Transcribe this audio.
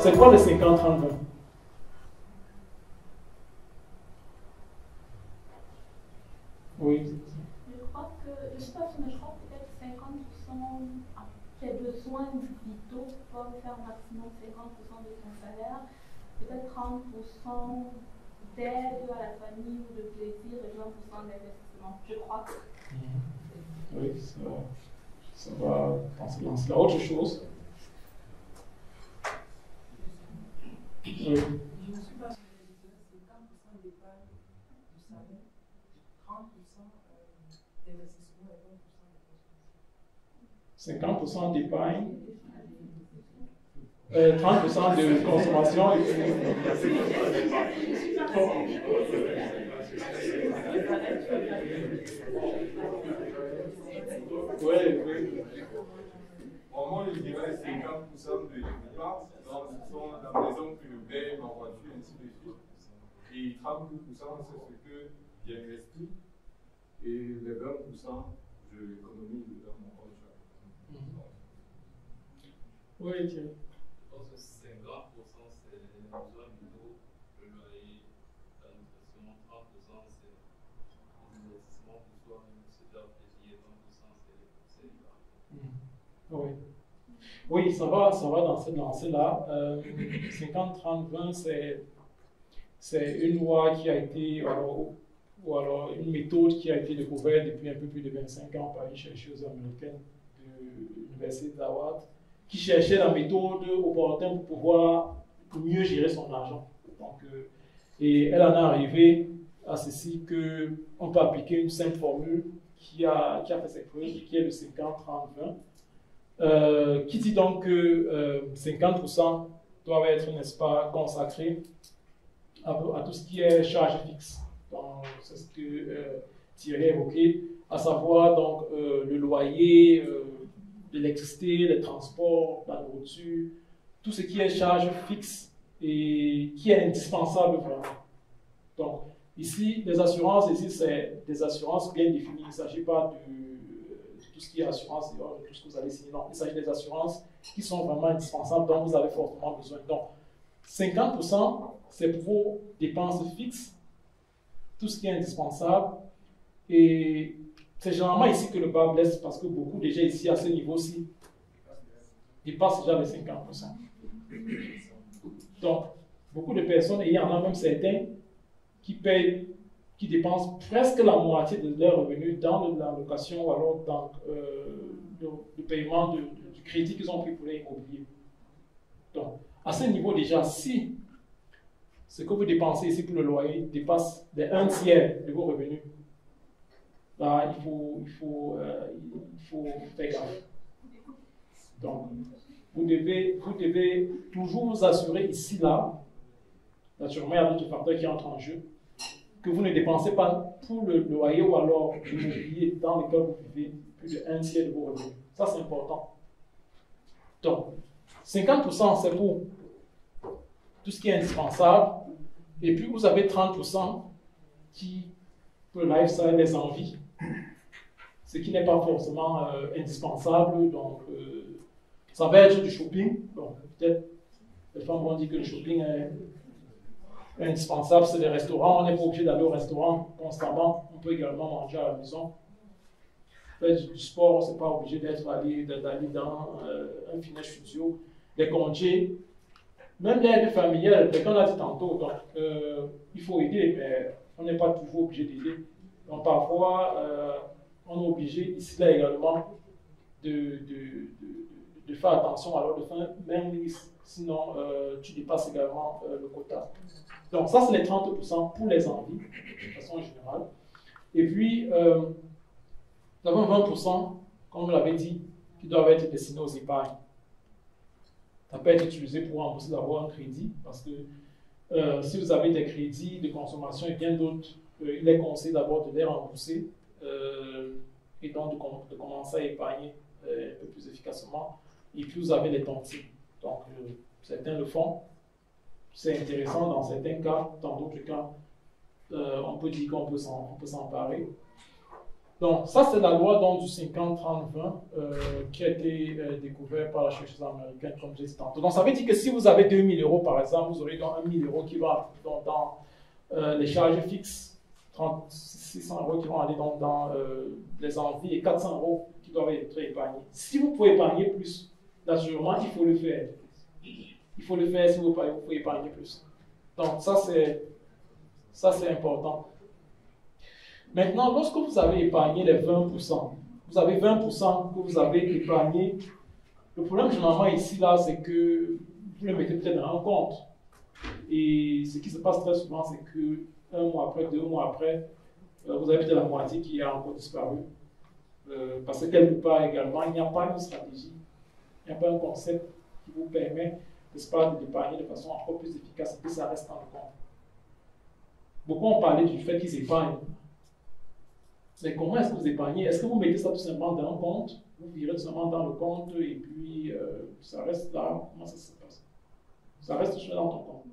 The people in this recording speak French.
c'est quoi le 50-30-20? Oui. Je crois que, je ne sais pas, mais je crois peut-être 50% tes besoins vitaux peuvent faire maximum 50% de ton salaire, peut-être 30% d'aide à la famille ou de plaisir et 20% d'investissement, je crois. Oui, ça va dans ce sens-là. Autre chose? Oui. Je ne suis pas sûr de 50% d'épargne du salaire, 30% d'investissement et 20% de consommation. 50% d'épargne, 30% de consommation et oui. Moi, je dirais 50% de dépenses, donc ce sont la maison que je paye, ma voiture, ainsi de suite. Et 30%, c'est ce que j'investis. Et les 20%, je l'économise dans mon compte. Oui, Thierry. Je pense que 50%, c'est les besoins vitaux, le loyer, la nutrition, 30% c'est l'investissement pour soi-même, se faire plaisir, 20% c'est l'épargne. Oui. Oui, ça va dans cette lancée-là. 50-30-20, c'est une loi qui a été, ou alors une méthode qui a été découverte depuis un peu plus de 25 ans par une chercheuse américaine de l'université d'Harvard, qui cherchait la méthode opportune pour pouvoir mieux gérer son argent. Donc, et elle en est arrivée à ceci qu'on peut appliquer une simple formule qui a fait ses preuves, qui est le 50-30-20. Qui dit donc que 50% doivent être, n'est-ce pas, consacrés à tout ce qui est charge fixe. C'est ce que Thierry a évoqué, à savoir donc le loyer, l'électricité, les transports, la nourriture, tout ce qui est charge fixe et qui est indispensable vraiment. Donc ici, les assurances, ici c'est des assurances bien définies. Il ne s'agit pas de tout ce qui est assurance, tout ce que vous allez signer. Non, il s'agit des assurances qui sont vraiment indispensables, dont vous avez fortement besoin. Donc, 50%, c'est pour vos dépenses fixes, tout ce qui est indispensable. Et c'est généralement ici que le bas blesse, parce que beaucoup déjà ici, à ce niveau-ci, dépassent déjà les 50%. Donc, beaucoup de personnes, et il y en a même certains, qui dépensent presque la moitié de leurs revenus dans la location ou alors dans le paiement du crédit qu'ils ont pris pour l'immobilier. Donc, à ce niveau déjà, si ce que vous dépensez ici pour le loyer dépasse les 1/3 de vos revenus, là, il faut faire gaffe. Donc, vous devez toujours vous assurer ici, là, naturellement, il y a d'autres facteurs qui entrent en jeu, que vous ne dépensez pas pour le loyer ou alors l'immobilier dans lequel vous vivez plus de 1/3 de vos revenus. Ça, c'est important. Donc, 50%, c'est pour tout ce qui est indispensable. Et puis, vous avez 30% qui, pour le lifestyle, les envies. Ce qui n'est pas forcément indispensable. Donc, ça va être du shopping. Donc, peut-être, les femmes vont dire que le shopping est indispensable, c'est les restaurants. On n'est pas obligé d'aller au restaurant constamment. On peut également manger à la maison. Faire du sport, on n'est pas obligé d'aller dans un fitness studio. Les congés, même l'aide familiale, comme on a dit tantôt, donc, il faut aider, mais on n'est pas toujours obligé d'aider. Donc parfois, on est obligé, ici là également, de faire attention, alors de faire même liste, sinon tu dépasses également le quota. Donc ça, c'est les 30% pour les envies, de façon générale. Et puis, nous avons 20%, comme vous l'avez dit, qui doivent être destinés aux épargnes. Ça peut être utilisé pour rembourser d'abord un crédit, parce que si vous avez des crédits de consommation et bien d'autres, il est conseillé d'abord de les rembourser et donc de commencer à épargner un peu plus efficacement. Et puis vous avez les tontines. Donc certains le font. C'est intéressant dans certains cas, dans d'autres cas, on peut dire qu'on peut s'emparer. Donc, ça, c'est la loi donc, du 50-30-20 qui a été découverte par la chercheuse américaine, comme j'ai dit tantôt. Donc, ça veut dire que si vous avez 2 000 € par exemple, vous aurez donc 1 000 € qui va donc, dans les charges fixes, 600 € qui vont aller donc, dans les envies et 400 € qui doivent être épargnés. Si vous pouvez épargner plus, naturellement, il faut le faire. Il faut le faire si vous pouvez épargner plus. Donc, ça, c'est important. Maintenant, lorsque vous avez épargné les 20%, vous avez 20% que vous avez épargné. Le problème, généralement, ici, là, c'est que vous le mettez peut-être dans un compte. Et ce qui se passe très souvent, c'est que 1 mois après, 2 mois après, vous avez peut-être la moitié qui a encore disparu. Parce que quelque part également, il n'y a pas une stratégie, il n'y a pas un concept qui vous permet, n'est-ce pas, d'épargner de façon encore plus efficace et que ça reste dans le compte. Beaucoup ont parlé du fait qu'ils épargnent. Mais comment est-ce que vous épargnez? Est-ce que vous mettez ça tout simplement dans un compte? Vous virez tout simplement dans le compte et puis ça reste là. Comment ça se passe? Ça reste toujours dans ton compte.